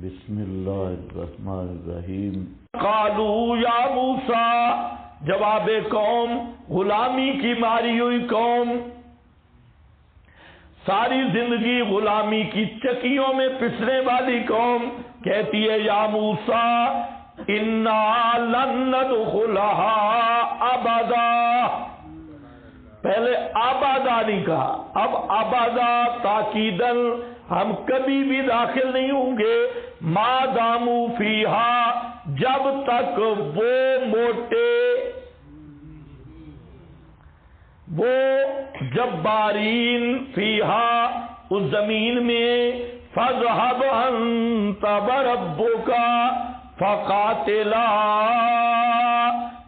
بسم اللہ الرحمن الرحیم۔ قالوا یا موسیٰ، جواب قوم، غلامی کی ماری ہوئی قوم، ساری زندگی غلامی کی چکیوں میں پسنے والی قوم کہتی ہے یا موسیٰ انا لن ندخلها ابدا۔ پہلے آبادا نہیں کہا، اب آبادا تاکیدن، ہم کبھی بھی داخل نہیں ہوں گے، ما داموا فیہا، جب تک وہ موٹے، وہ جبارین فیہا، اس زمین میں، فاذهب انت وربک فقاتلا،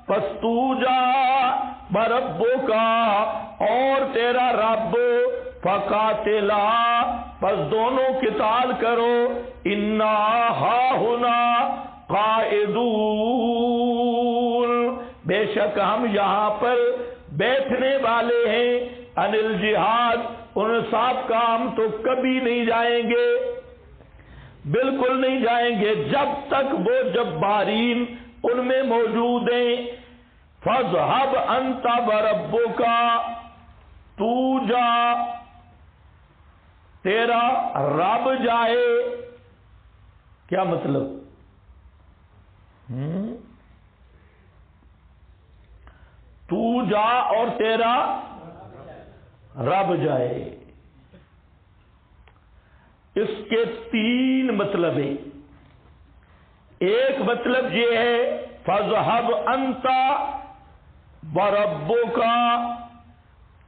پس تو جا، بربک، اور تیرا رب، فقاتلا، پس دونوں قتال کرو، انا ہاہنا قاعدون، بے شک ہم یہاں پر بیٹھنے والے ہیں، عن الجہاد، ان صاحب کا ہم تو کبھی نہیں جائیں گے، بالکل نہیں جائیں گے جب تک وہ جبارین ان میں موجود ہیں۔ فاذهب انت وربک، تو جا، تیرا رب جائے، کیا مطلب؟ تو جا اور تیرا رب جائے، اس کے تین مطلب ہیں۔ ایک مطلب یہ ہے فاذهب انت وربک،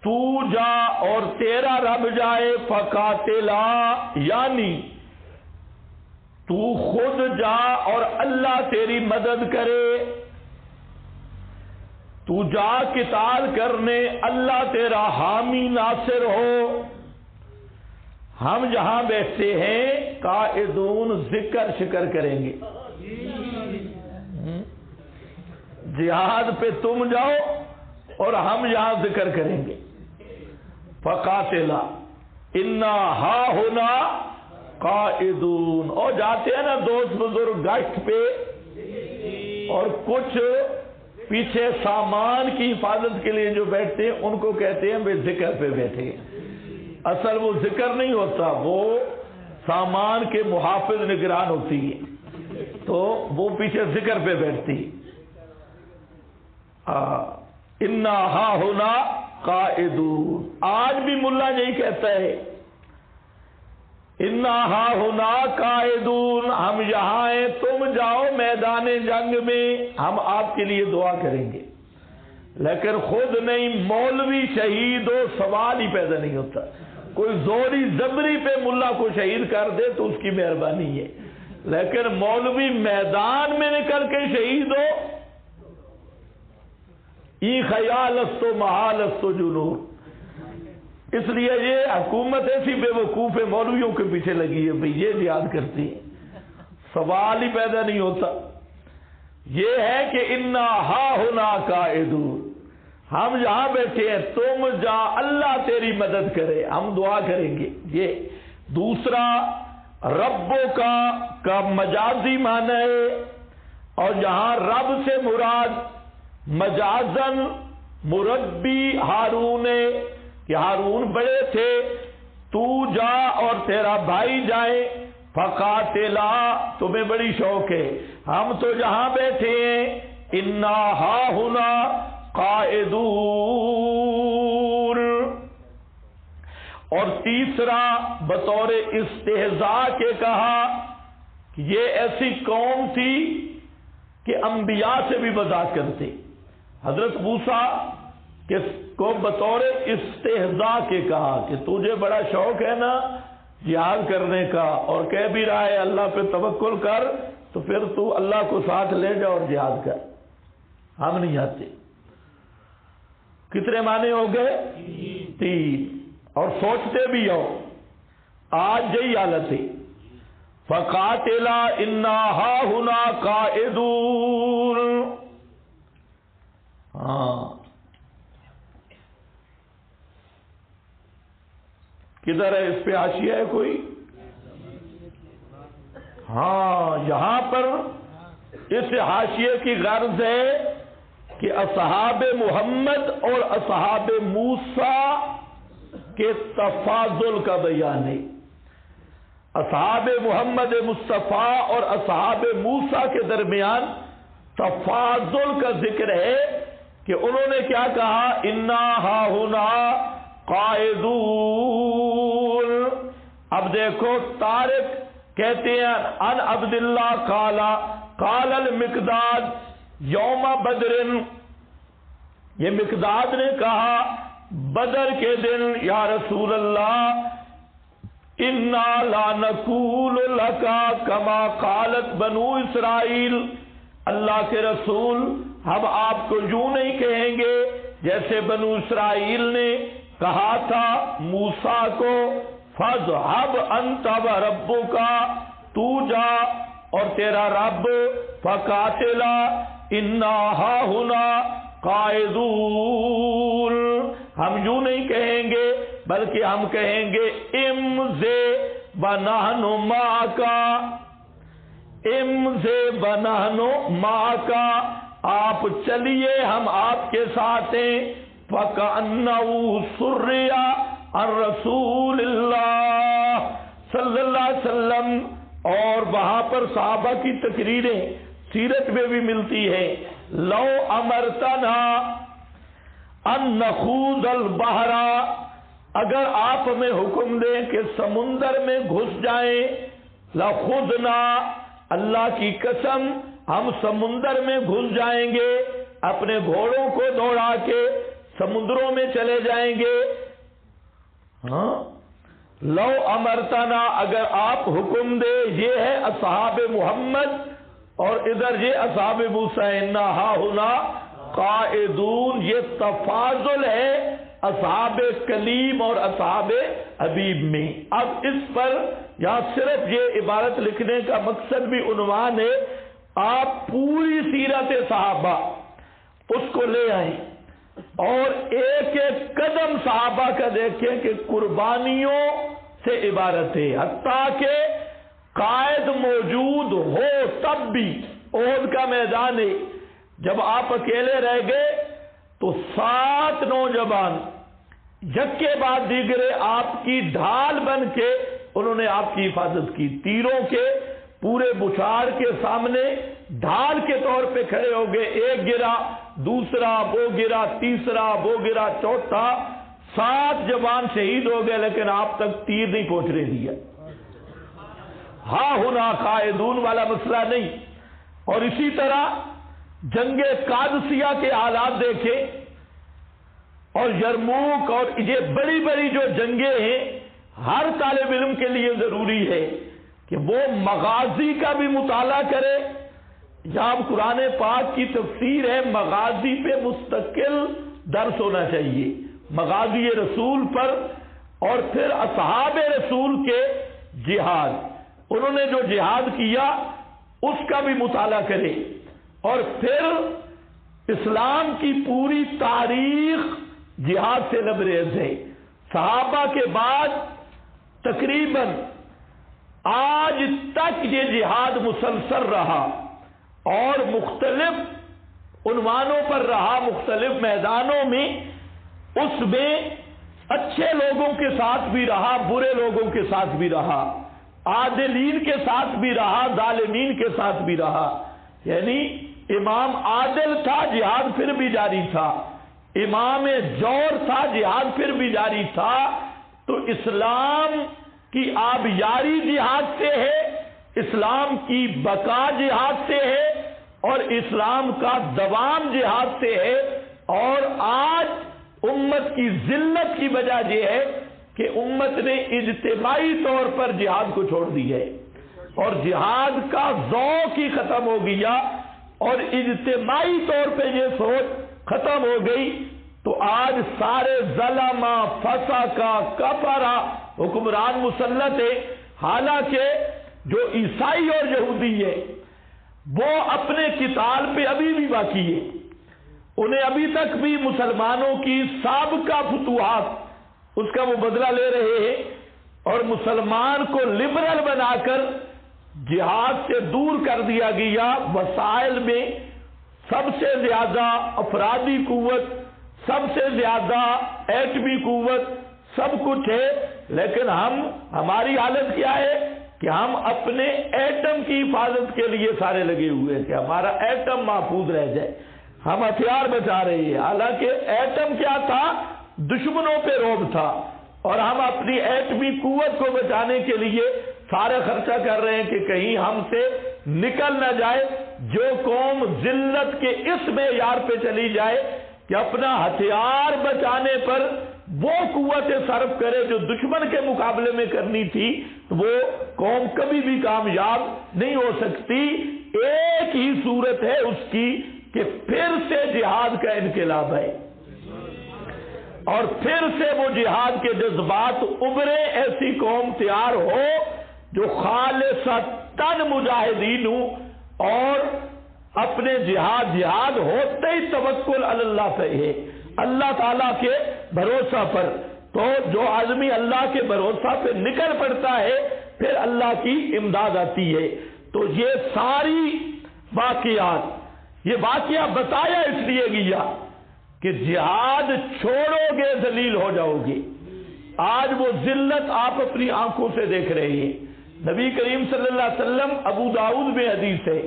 تو جا اور تیرا رب جائے، فقاتلا، یعنی تو خود جا اور اللہ تیری مدد کرے، تو جا قتال کرنے، اللہ تیرا حامی ناصر ہو، ہم جہاں بیٹھتے ہیں قائدون، ذکر شکر کریں گے، جہاد پہ تم جاؤ اور ہم یہاں ذکر کریں گے۔ فقاتلا انا ہاہنا قائدون، اور جاتے ہیں نا دوست بزرگ گشت پہ، اور کچھ پیچھے سامان کی حفاظت کے لیے جو بیٹھتے ہیں ان کو کہتے ہیں بے ذکر پہ بیٹھے، اصل وہ ذکر نہیں ہوتا، وہ سامان کے محافظ نگران ہوتی ہے، تو وہ پیچھے ذکر پہ بیٹھتی۔ انا ہاہنا قائدون، آج بھی ملا یہی کہتا ہے، انا ہاہنا قائدون، ہم یہاں ہیں، تم جاؤ میدان جنگ میں، ہم آپ کے لیے دعا کریں گے، لیکن خود نہیں، مولوی شہید ہو سوال ہی پیدا نہیں ہوتا، کوئی زوری زبری پہ ملا کو شہید کر دے تو اس کی مہربانی ہے، لیکن مولوی میدان میں نکل کے شہید ہو، ای خیال استو محال استو جنون، اس لیے یہ حکومت ایسی بے وقوف مولویوں کے پیچھے لگی ہے، بھئی یہ جہاد کرتی ہے، سوال ہی پیدا نہیں ہوتا۔ یہ ہے کہ انا ہاہنا قائدون، ہم یہاں بیٹھے ہیں، تم جا، اللہ تیری مدد کرے، ہم دعا کریں گے۔ یہ دوسرا ربوں کا مجازی معنی ہے، اور یہاں رب سے مراد مجازن مربی ہارون ہے، کہ ہارون بڑے تھے، تو جا اور تیرا بھائی جائے، فقاتلا، تمہیں بڑی شوق ہے، ہم تو جہاں بیٹھے ہیں، انا ہاہنا قائدون۔ اور تیسرا بطور استہزاء کے کہا کہ یہ ایسی قوم تھی کہ انبیاء سے بھی مذاق کرتے، حضرت موسیٰ کو بطور استہزاء کے کہا کہ تجھے بڑا شوق ہے نا جہاد کرنے کا، اور کہہ بھی رہا ہے اللہ پہ توکل کر، تو پھر تو اللہ کو ساتھ لے جا اور جہاد کر، ہم نہیں آتے۔ کتنے معنی ہو گئے؟ تین۔ اور سوچتے بھی ہو آج یہی حالت ہے، فقاتلا انا ہاہنا قائدون۔ ہاں، کدھر ہے اس پہ حاشیہ ہے کوئی؟ ہاں یہاں پر اس حاشیے کی غرض ہے کہ اصحاب محمد اور اصحاب موسیٰ کے تفاضل کا بیان ہے. اصحاب محمد مصطفیٰ اور اصحاب موسیٰ کے درمیان تفاضل کا ذکر ہے کہ انہوں نے کیا کہا, انا ہاہنا قائدون. اب دیکھو طارق کہتے ہیں ان عبداللہ قال المقداد یوم بدر, یہ مقداد نے کہا بدر کے دن یا رسول اللہ انا لا نقول لکا کما قالت بنو اسرائیل, اللہ کے رسول ہم آپ کو یوں نہیں کہیں گے جیسے بنو اسرائیل نے کہا تھا موسیٰ کو فَاذْهَبْ أَنْتَ وَرَبُّكَ, تو جا اور تیرا رب, فَقَاتِلَا إِنَّا هَاهُنَا قَائِدُونَ. ہم یوں نہیں کہیں گے بلکہ ہم کہیں گے امضِ وَنَحْنُ مَعَكَ, امضِ وَنَحْنُ مَعَكَ, آپ چلیے ہم آپ کے ساتھ ہیں. فَكَأَنَّهُ سُرِّيَ الرسول اللہ صلی اللہ علیہ وسلم. اور وہاں پر صحابہ کی تقریریں سیرت میں بھی ملتی ہے. لو امرتنا ان نخوض البحر, اگر آپ ہمیں حکم دیں کہ سمندر میں گھس جائیں, لخذنا, اللہ کی قسم ہم سمندر میں گھس جائیں گے, اپنے گھوڑوں کو دوڑا کے سمندروں میں چلے جائیں گے. ہاں لو امرتنا, اگر آپ حکم دے. یہ ہے اصحاب محمد اور ادھر یہ اصحاب موسیٰ انا ہاہنا قائدون. یہ تفاضل ہے اصحاب کلیم اور اصحاب حبیب میں. اب اس پر یہاں صرف یہ عبارت لکھنے کا مقصد بھی عنوان ہے, آپ پوری سیرت صحابہ اس کو لے آئیں اور ایک ایک قدم صحابہ کا دیکھیں کہ قربانیوں سے عبارت ہے. حتیٰ کہ قائد موجود ہو تب بھی احد کا میدان ہے, جب آپ اکیلے رہ گئے تو 7 نوجوان یک کے بعد دیگرے آپ کی ڈھال بن کے انہوں نے آپ کی حفاظت کی. تیروں کے پورے بچھاڑ کے سامنے ڈھال کے طور پہ کھڑے ہو گئے. ایک گرا, دوسرا, وہ گرا, تیسرا, وہ گرا, چوتھا. 7 جوان شہید ہو گئے لیکن آپ تک تیر نہیں پہنچنے دیا. ہاں ہونا قائدون والا مسئلہ نہیں. اور اسی طرح جنگ قادسیہ کے حالات دیکھیں اور یرموک, اور یہ بڑی بڑی جو جنگیں ہیں, ہر طالب علم کے لیے ضروری ہے کہ وہ مغازی کا بھی مطالعہ کرے. جہاں قرآن پاک کی تفسیر ہے, مغازی پہ مستقل درس ہونا چاہیے, مغازی رسول پر, اور پھر اصحاب رسول کے جہاد, انہوں نے جو جہاد کیا اس کا بھی مطالعہ کرے. اور پھر اسلام کی پوری تاریخ جہاد سے لبریز ہے. صحابہ کے بعد تقریباً آج تک یہ جہاد مسلسل رہا اور مختلف عنوانوں پر رہا, مختلف میدانوں میں. اس میں اچھے لوگوں کے ساتھ بھی رہا, برے لوگوں کے ساتھ بھی رہا, عادلین کے ساتھ بھی رہا, ظالمین کے ساتھ بھی رہا. یعنی امام عادل تھا, جہاد پھر بھی جاری تھا. امام جور تھا, جہاد پھر بھی جاری تھا. تو اسلام کی آبیاری جہاد سے ہے, اسلام کی بقا جہاد سے ہے, اور اسلام کا دوام جہاد سے ہے. اور آج امت کی ذلت کی وجہ یہ ہے کہ امت نے اجتماعی طور پر جہاد کو چھوڑ دیا ہے اور جہاد کا ذوق ہی ختم ہو گیا اور اجتماعی طور پہ یہ سوچ ختم ہو گئی. تو آج سارے ظلمہ, فسقہ, کفرہ حکمران مسلط ہے. حالانکہ جو عیسائی اور یہودی ہے وہ اپنے قتال پہ ابھی بھی باقی ہے, انہیں ابھی تک بھی مسلمانوں کی سابقہ فتوحات اس کا وہ بدلہ لے رہے ہیں, اور مسلمان کو لبرل بنا کر جہاد سے دور کر دیا گیا، وسائل میں سب سے زیادہ افرادی قوت، سب سے زیادہ ایٹمی قوت، سب کچھ ہے، لیکن ہماری حالت کیا ہے کہ ہم اپنے ایٹم کی حفاظت کے لیے سارے لگے ہوئے ہیں کہ ہمارا ایٹم محفوظ رہ جائے، ہم ہتھیار بچا رہے ہیں، حالانکہ ایٹم کیا تھا؟ دشمنوں پہ رعب تھا، اور ہم اپنی ایٹمی قوت کو بچانے کے لیے سارے خرچہ کر رہے ہیں کہ کہیں ہم سے نکل نہ جائے۔ جو قوم ذلت کے اس معیار پہ چلی جائے کہ اپنا ہتھیار بچانے پر وہ قوت صرف کرے جو دشمن کے مقابلے میں کرنی تھی، وہ قوم کبھی بھی کامیاب نہیں ہو سکتی۔ ایک ہی صورت ہے اس کی کہ پھر سے جہاد کا انقلاب ہے، اور پھر سے وہ جہاد کے جذبات ابھرے، ایسی قوم تیار ہو جو خالصتاً مجاہدین ہوں، اور اپنے جہاد ہوتے ہی توکل علی اللہ پہ ہے، اللہ تعالیٰ کے بھروسہ پر۔ تو جو آدمی اللہ کے بھروسہ پہ نکل پڑتا ہے پھر اللہ کی امداد آتی ہے۔ تو یہ ساری واقعات، یہ واقعہ بتایا اس لیے گیا کہ جہاد چھوڑو گے ذلیل ہو جاؤ گے۔ آج وہ ذلت آپ اپنی آنکھوں سے دیکھ رہے ہیں۔ نبی کریم صلی اللہ علیہ وسلم، ابو داؤد میں حدیث ہے،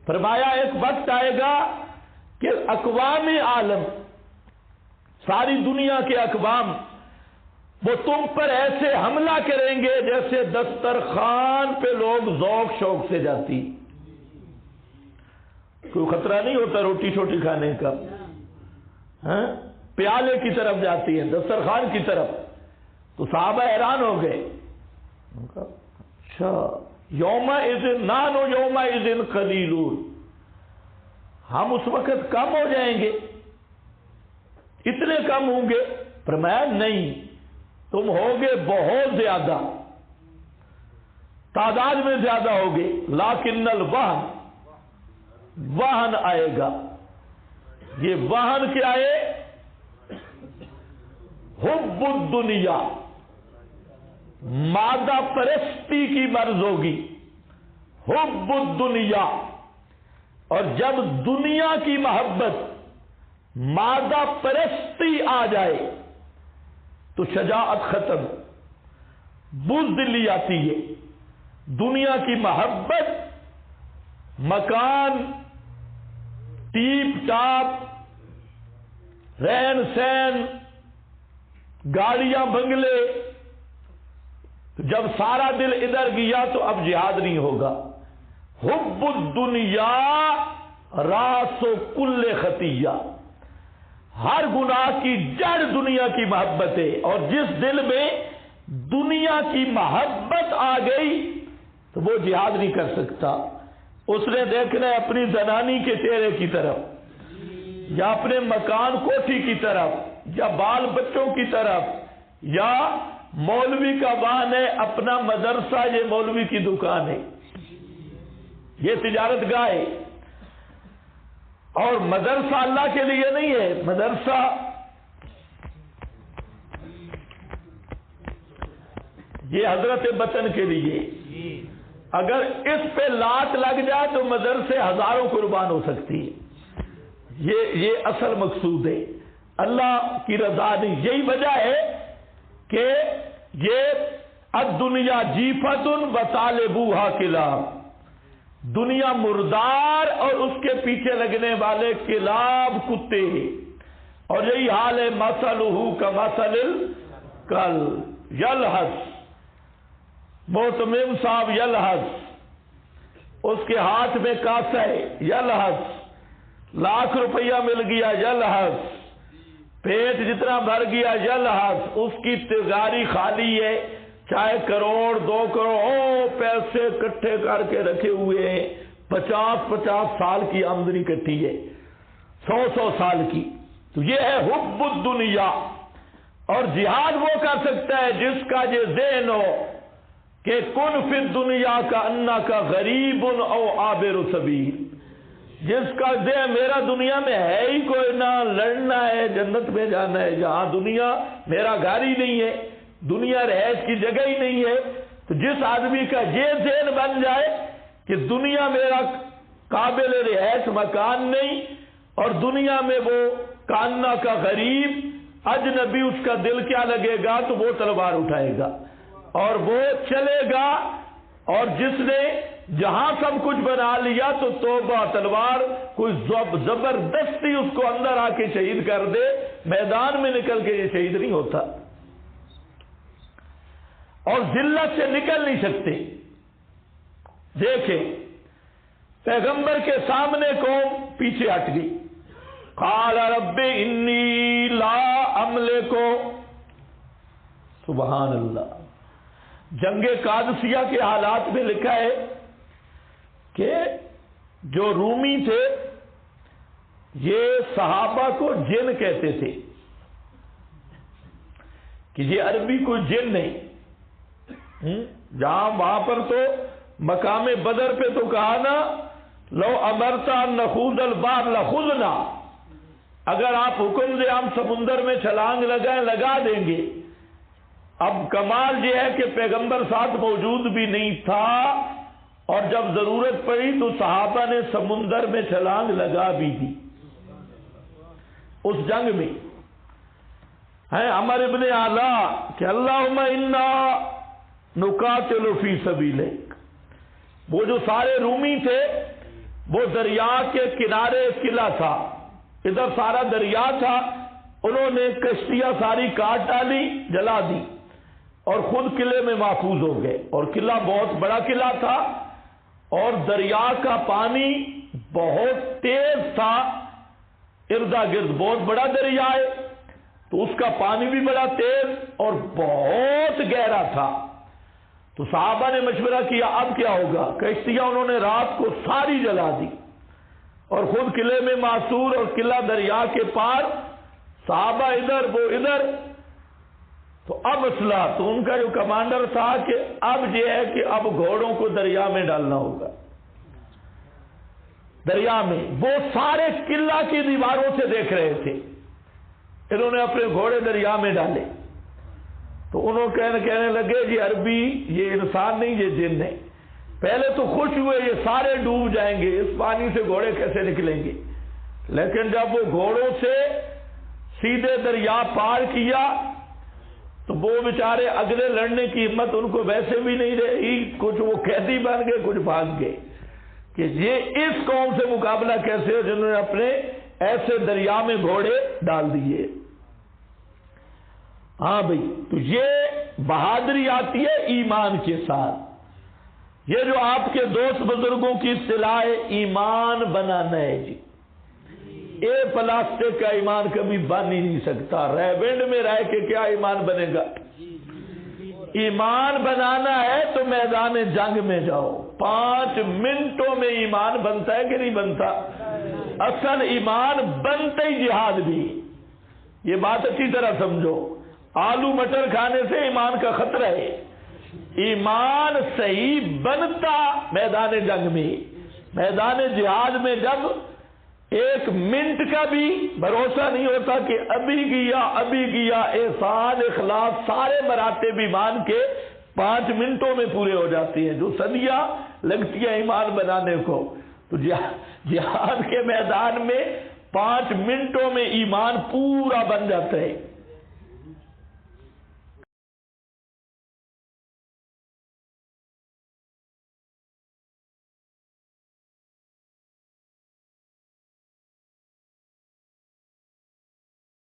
فرمایا ایک وقت آئے گا کہ اقوام عالم، ساری دنیا کے اقوام، وہ تم پر ایسے حملہ کریں گے جیسے دسترخوان پہ لوگ ذوق شوق سے جاتی، کوئی خطرہ نہیں ہوتا روٹی چھوٹی کھانے کا، پیالے کی طرف جاتی ہے، دسترخوان کی طرف۔ تو صحابہ حیران ہو گئے، اچھا یومئذ نحن یومئذ قلیلون، ہم اس وقت کم ہو جائیں گے، اتنے کم ہوں گے؟ فرمایا نہیں، تم ہوگے بہت زیادہ، تعداد میں زیادہ ہوگے، لیکن الوہن، وہن آئے گا۔ یہ وہن کیا ہے؟ حب الدنیا، مادہ پرستی کی مرض ہوگی، حب الدنیا۔ اور جب دنیا کی محبت، مادہ پرستی آ جائے تو شجاعت ختم، بزدلی آتی ہے۔ دنیا کی محبت، مکان، ٹیپ ٹاپ، رہن سہن، گاڑیاں، بنگلے، جب سارا دل ادھر گیا تو اب جہاد نہیں ہوگا۔ حب الدنیا راس و کل خطیہ، ہر گناہ کی جڑ دنیا کی محبت ہے، اور جس دل میں دنیا کی محبت آ گئی تو وہ جہاد نہیں کر سکتا۔ اس نے دیکھنا ہے اپنی زنانی کے چہرے کی طرف، یا اپنے مکان کوٹھی کی طرف، یا بال بچوں کی طرف، یا مولوی کا وہن ہے، اپنا مدرسہ یہ مولوی کی دکان ہے، یہ تجارت گاہ ہے۔ اور مدرسہ اللہ کے لیے نہیں ہے، مدرسہ یہ حضرت بطن کے لیے۔ اگر اس پہ لات لگ جائے تو مدرسے ہزاروں قربان ہو سکتی ہے۔ یہ اصل مقصود ہے، اللہ کی رضا نہیں۔ یہی وجہ ہے کہ یہ الدنیا جیفت و طالبوہا کلاب، دنیا مردار اور اس کے پیچھے لگنے والے کلاب، کتے ہیں۔ اور یہی حال ہے مثلہ کمثل الکلب یلہث، محتمم صاحب یلہث، اس کے ہاتھ میں کاسہ ہے، یلہث، لاکھ روپیہ مل گیا، یلہث، پیٹ جتنا بھر گیا، یلہث، اس کی تجاری خالی ہے، چاہے کروڑ 2 کروڑ پیسے اکٹھے کر کے رکھے ہوئے ہیں، 50 سال کی آمدنی کٹھی ہے، 100 سال کی۔ تو یہ ہے حب الدنیا۔ اور جہاد وہ کر سکتا ہے جس کا یہ ذہن ہو کہ کن فی الدنیا کا انا کا غریب او عابر سبیل، جس کا ذہن میرا دنیا میں ہے ہی کوئی نہ، لڑنا ہے، جنت میں جانا ہے، جہاں دنیا میرا گھر ہی نہیں ہے، دنیا رہائش کی جگہ ہی نہیں ہے۔ تو جس آدمی کا یہ ذہن بن جائے کہ دنیا میرا قابل رہائش مکان نہیں، اور دنیا میں وہ کاننا کا غریب اجنبی اس کا دل کیا لگے گا، تو وہ تلوار اٹھائے گا اور وہ چلے گا، اور جس نے جہاں سب کچھ بنا لیا تو توبہ، تلوار کوئی زبردستی اس کو اندر آ کے شہید کر دے، میدان میں نکل کے یہ شہید نہیں ہوتا، اور ذلت سے نکل نہیں سکتے۔ دیکھیں پیغمبر کے سامنے قوم پیچھے ہٹ گئی، قال رب انی لا املک، سبحان اللہ۔ جنگ قادسیہ کے حالات میں لکھا ہے کہ جو رومی تھے یہ صحابہ کو جن کہتے تھے کہ یہ عربی کوئی جن نہیں، جہاں وہاں پر تو مقام بدر پہ تو کہا نا لو امرتا نخوض البحر لخوضنا، اگر آپ حکم دیں ہم سمندر میں چھلانگ لگائیں لگا دیں گے۔ اب کمال یہ ہے کہ پیغمبر ساتھ موجود بھی نہیں تھا، اور جب ضرورت پڑی تو صحابہ نے سمندر میں چھلانگ لگا بھی دی اس جنگ میں۔ ہے عمر ابن اعلیٰ کہ اللہم انا نقاتل فی سبیلک، وہ جو سارے رومی تھے وہ دریا کے کنارے قلعہ تھا، ادھر سارا دریا تھا، انہوں نے کشتیاں ساری کاٹ ڈالی، جلا دی، اور خود قلعے میں محفوظ ہو گئے، اور قلعہ بہت بڑا قلعہ تھا، اور دریا کا پانی بہت تیز تھا، اردا گرد بہت بڑا دریا ہے تو اس کا پانی بھی بڑا تیز اور بہت گہرا تھا۔ تو صحابہ نے مشورہ کیا اب کیا ہوگا، کشتیاں انہوں نے رات کو ساری جلا دی، اور خود قلعے میں محصور، اور قلعہ دریا کے پار، صحابہ ادھر وہ ادھر۔ تو اب مسئلہ، تو ان کا جو کمانڈر تھا کہ اب یہ ہے کہ اب گھوڑوں کو دریا میں ڈالنا ہوگا، دریا میں۔ وہ سارے قلعہ کی دیواروں سے دیکھ رہے تھے، انہوں نے اپنے گھوڑے دریا میں ڈالے، تو انہوں کہنے لگے جی عربی یہ انسان نہیں یہ جن ہے۔ پہلے تو خوش ہوئے یہ سارے ڈوب جائیں گے، اس پانی سے گھوڑے کیسے نکلیں گے، لیکن جب وہ گھوڑوں سے سیدھے دریا پار کیا تو وہ بیچارے اگلے لڑنے کی ہمت ان کو ویسے بھی نہیں رہی، کچھ وہ قیدی بن گئے، کچھ بھاگ گئے کہ یہ اس قوم سے مقابلہ کیسے ہو جنہوں نے اپنے ایسے دریا میں گھوڑے ڈال دیے۔ ہاں بھائی، تو یہ بہادری آتی ہے ایمان کے ساتھ۔ یہ جو آپ کے دوست بزرگوں کی اصطلاح ہے ایمان بنانا ہے جی، یہ پلاسٹک کا ایمان کبھی بن ہی نہیں سکتا، ریبنڈ میں رہ کے کیا ایمان بنے گا۔ ایمان بنانا ہے تو میدان جنگ میں جاؤ، 5 منٹوں میں ایمان بنتا ہے کہ نہیں بنتا؟ اصل ایمان بنتے ہی جہاد بھی، یہ بات اچھی طرح سمجھو۔ آلو مٹر کھانے سے ایمان کا خطرہ ہے، ایمان صحیح بنتا میدان جنگ میں، میدان جہاد میں جب 1 منٹ کا بھی بھروسہ نہیں ہوتا کہ ابھی گیا احسان اخلاص سارے مراتب ایمان کے 5 منٹوں میں پورے ہو جاتے ہیں، جو صدیاں لگتی ہیں ایمان بنانے کو۔ تو جہاد کے میدان میں 5 منٹوں میں ایمان پورا بن جاتا ہے۔